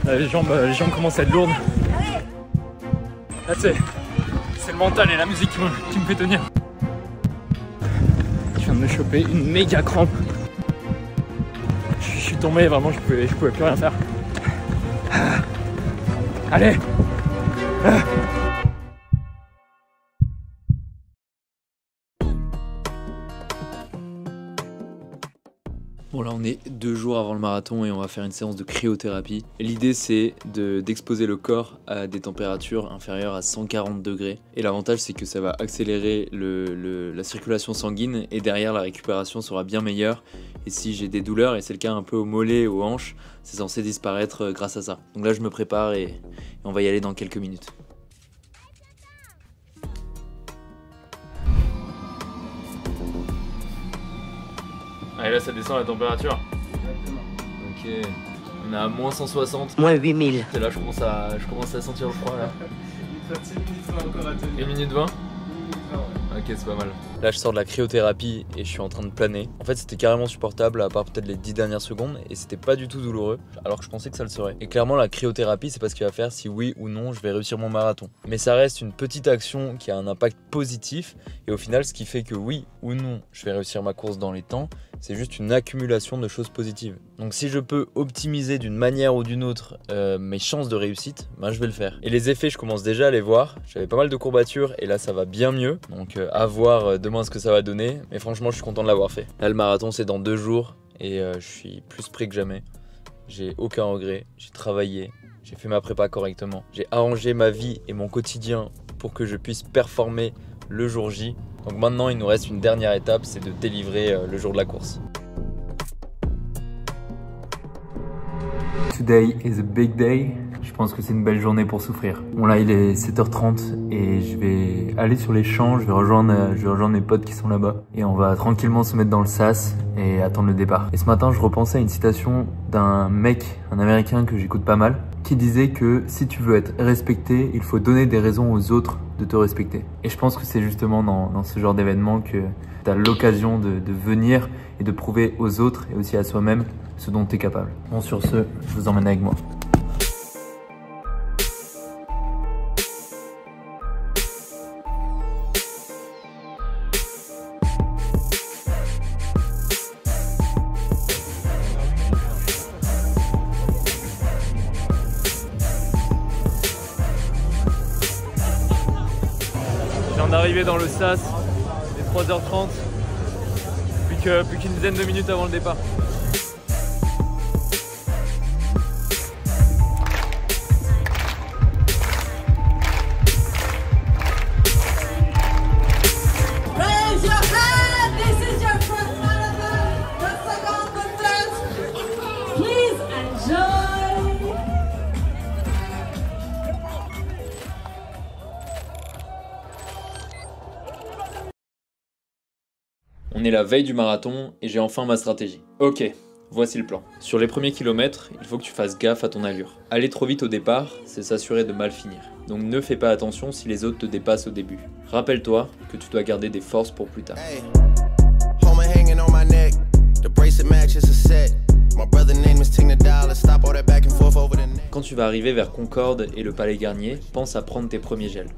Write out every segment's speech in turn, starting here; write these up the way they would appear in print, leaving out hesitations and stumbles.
Les jambes commencent à être lourdes. Là c'est le mental et la musique qui me fait tenir. Je viens de me choper une méga crampe. Je suis tombé, vraiment je pouvais plus rien faire. Allez. Bon là on est 2 jours avant le marathon et on va faire une séance de cryothérapie. L'idée c'est d'exposer le corps à des températures inférieures à 140 degrés. Et l'avantage c'est que ça va accélérer la circulation sanguine et derrière la récupération sera bien meilleure. Et si j'ai des douleurs, et c'est le cas un peu aux mollets, aux hanches, c'est censé disparaître grâce à ça. Donc là je me prépare et on va y aller dans quelques minutes. Ah et là ça descend la température. Exactement. Ok. On est à moins 160. Moins 8000. Et là je commence à sentir le froid là. 1 minute 20. Ok, c'est pas mal. Là je sors de la cryothérapie et je suis en train de planer. En fait c'était carrément supportable à part peut-être les 10 dernières secondes et c'était pas du tout douloureux alors que je pensais que ça le serait. Et clairement la cryothérapie c'est pas ce qui va faire si oui ou non je vais réussir mon marathon. Mais ça reste une petite action qui a un impact positif et au final ce qui fait que oui ou non je vais réussir ma course dans les temps, c'est juste une accumulation de choses positives. Donc si je peux optimiser d'une manière ou d'une autre mes chances de réussite, ben je vais le faire. Et les effets je commence déjà à les voir. J'avais pas mal de courbatures et là ça va bien mieux. Donc à voir demain ce que ça va donner. Mais franchement je suis content de l'avoir fait. Là le marathon c'est dans 2 jours et je suis plus prêt que jamais. J'ai aucun regret, j'ai travaillé, j'ai fait ma prépa correctement. J'ai arrangé ma vie et mon quotidien pour que je puisse performer le jour J. Donc maintenant il nous reste une dernière étape, c'est de délivrer le jour de la course. Today is a big day. Je pense que c'est une belle journée pour souffrir. Bon là il est 7h30 et je vais aller sur les champs, je vais rejoindre mes potes qui sont là-bas. Et on va tranquillement se mettre dans le sas et attendre le départ. Et ce matin je repensais à une citation d'un mec, un américain que j'écoute pas mal, qui disait que si tu veux être respecté, il faut donner des raisons aux autres de te respecter. Et je pense que c'est justement dans ce genre d'événement que tu as l'occasion de venir et de prouver aux autres et aussi à soi-même ce dont tu es capable. Bon sur ce, je vous emmène avec moi. D'arriver dans le sas, il est 3h30, plus qu'une dizaine de minutes avant le départ. On est la veille du marathon et j'ai enfin ma stratégie. Ok, voici le plan. Sur les premiers kilomètres, il faut que tu fasses gaffe à ton allure. Aller trop vite au départ, c'est s'assurer de mal finir. Donc ne fais pas attention si les autres te dépassent au début. Rappelle-toi que tu dois garder des forces pour plus tard. Quand tu vas arriver vers Concorde et le Palais Garnier, pense à prendre tes premiers gels.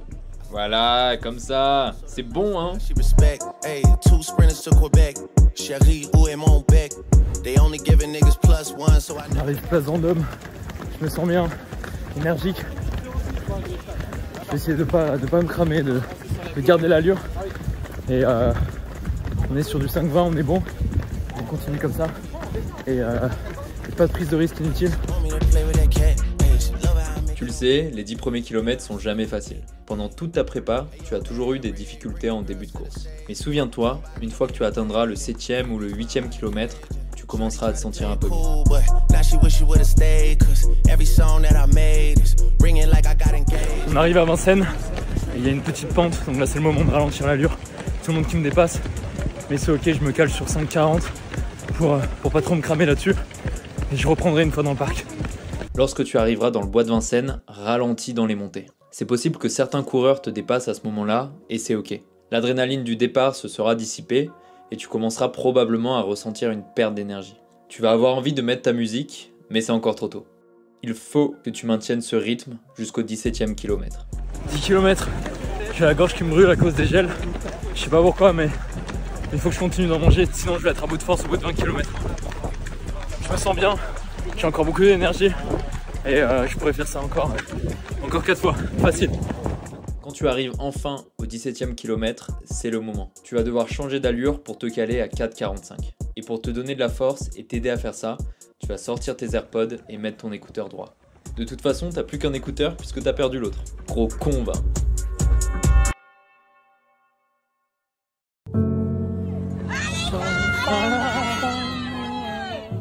Voilà, comme ça, c'est bon hein. On arrive place Vendôme, je me sens bien, énergique. Je vais essayer de pas me cramer, de garder l'allure. Et on est sur du 5-20, on est bon. On continue comme ça. Et pas de prise de risque inutile. Tu le sais, les 10 premiers kilomètres sont jamais faciles. Pendant toute ta prépa, tu as toujours eu des difficultés en début de course. Mais souviens-toi, une fois que tu atteindras le 7e ou le 8e kilomètre, tu commenceras à te sentir un peu mieux. On arrive à Vincennes, et il y a une petite pente, donc là c'est le moment de ralentir l'allure. Tout le monde qui me dépasse, mais c'est ok, je me cale sur 5,40 pour pas trop me cramer là-dessus. Et je reprendrai une fois dans le parc. Lorsque tu arriveras dans le bois de Vincennes, ralentis dans les montées. C'est possible que certains coureurs te dépassent à ce moment-là, et c'est ok. L'adrénaline du départ se sera dissipée, et tu commenceras probablement à ressentir une perte d'énergie. Tu vas avoir envie de mettre ta musique, mais c'est encore trop tôt. Il faut que tu maintiennes ce rythme jusqu'au 17e kilomètre. 10 km, j'ai la gorge qui me brûle à cause des gels. Je sais pas pourquoi, mais il faut que je continue d'en manger, sinon je vais être à bout de force au bout de 20 km. Je me sens bien, j'ai encore beaucoup d'énergie et je pourrais faire ça encore 4 fois, facile. Quand tu arrives enfin au 17e kilomètre, c'est le moment. Tu vas devoir changer d'allure pour te caler à 4,45. Et pour te donner de la force et t'aider à faire ça, tu vas sortir tes AirPods et mettre ton écouteur droit. De toute façon, t'as plus qu'un écouteur puisque t'as perdu l'autre. Gros con va.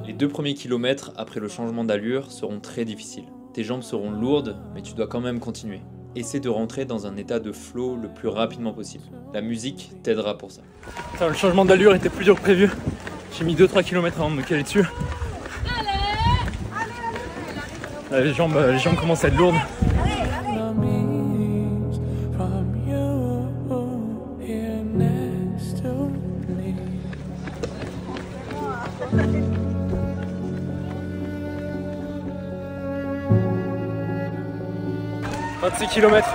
Les 2 premiers kilomètres après le changement d'allure seront très difficiles. Tes jambes seront lourdes, mais tu dois quand même continuer. Essaie de rentrer dans un état de flow le plus rapidement possible. La musique t'aidera pour ça. Le changement d'allure était plus dur que prévu. J'ai mis 2-3 km avant de me caler dessus. Les jambes commencent à être lourdes. « 26 km,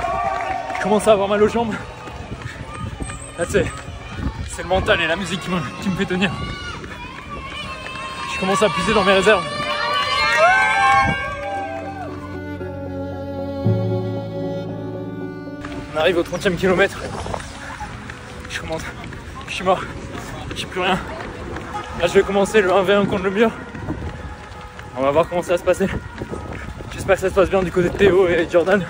je commence à avoir mal aux jambes. Là c'est le mental et la musique qui me fait tenir. Je commence à puiser dans mes réserves. On arrive au 30e kilomètre. Je suis mort, j'ai plus rien. Là je vais commencer le 1v1 contre le mur. On va voir comment ça va se passer. J'espère que ça se passe bien du côté de Théo et Jordan.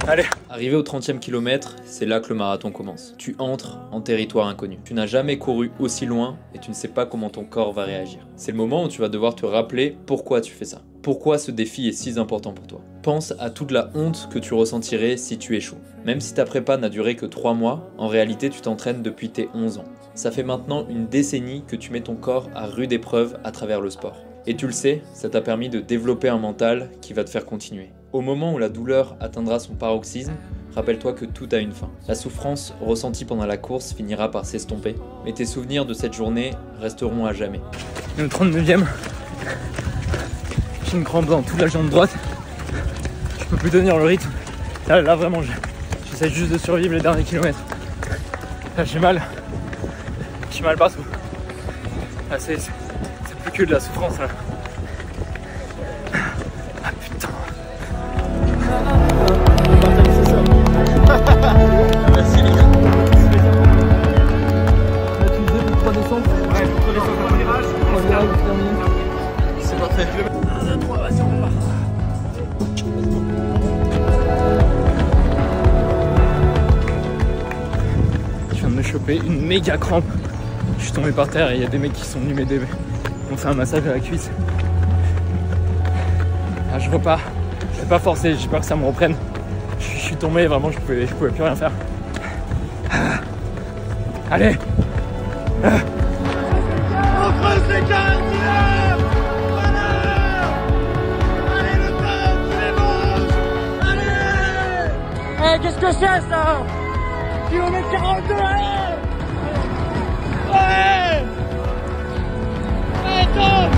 Allez. Arrivé au 30e kilomètre, c'est là que le marathon commence. Tu entres en territoire inconnu. Tu n'as jamais couru aussi loin et tu ne sais pas comment ton corps va réagir. C'est le moment où tu vas devoir te rappeler pourquoi tu fais ça. Pourquoi ce défi est si important pour toi. Pense à toute la honte que tu ressentirais si tu échoues. Même si ta prépa n'a duré que 3 mois, en réalité tu t'entraînes depuis tes 11 ans. Ça fait maintenant une décennie que tu mets ton corps à rude épreuve à travers le sport. Et tu le sais, ça t'a permis de développer un mental qui va te faire continuer. Au moment où la douleur atteindra son paroxysme, rappelle-toi que tout a une fin. La souffrance ressentie pendant la course finira par s'estomper, mais tes souvenirs de cette journée resteront à jamais. Le 39e, j'ai une crampe dans toute la jambe droite. Je peux plus tenir le rythme. Là vraiment, j'essaie juste de survivre les derniers kilomètres. Là j'ai mal partout. Là, c'est plus que de la souffrance là. Ah putain. Merci les gars. Là tu faisais pour 3 descentes. Ouais, pour 3 descentes en virage. C'est parfait. 1, 2, 3, vas-y on part. Je viens de me choper une méga crampe. Je suis tombé par terre et il y a des mecs qui sont venus m'aider. Ils m'ont fait un massage à la cuisse. Ah, je vais pas forcer, j'ai peur que ça me reprenne. Je suis tombé, vraiment je pouvais plus rien faire. Ah. Allez. Ah. On creuse les 40 km. Voilà. Allez le temps, tous les manches. Allez. Qu'est-ce que c'est ça? Kilomètre 42, allez. Ouais. Allez, top.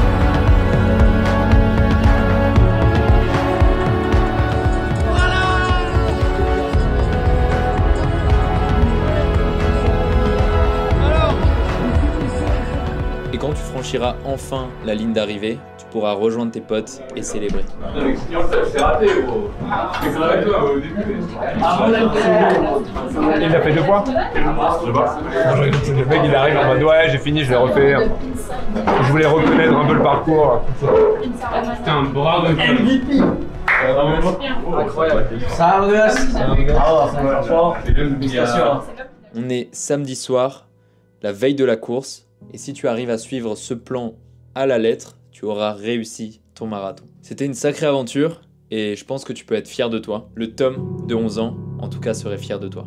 Et quand tu franchiras enfin la ligne d'arrivée, tu pourras rejoindre tes potes et célébrer. Il a fait 2 fois. Le mec il arrive en mode ouais j'ai fini, je l'ai refait. Je voulais reconnaître un peu le parcours. Putain, bravo. MVP. Incroyable. On est samedi soir, la veille de la course, et si tu arrives à suivre ce plan à la lettre, tu auras réussi ton marathon. C'était une sacrée aventure et je pense que tu peux être fier de toi. Le Tom de 11 ans, en tout cas, serait fier de toi.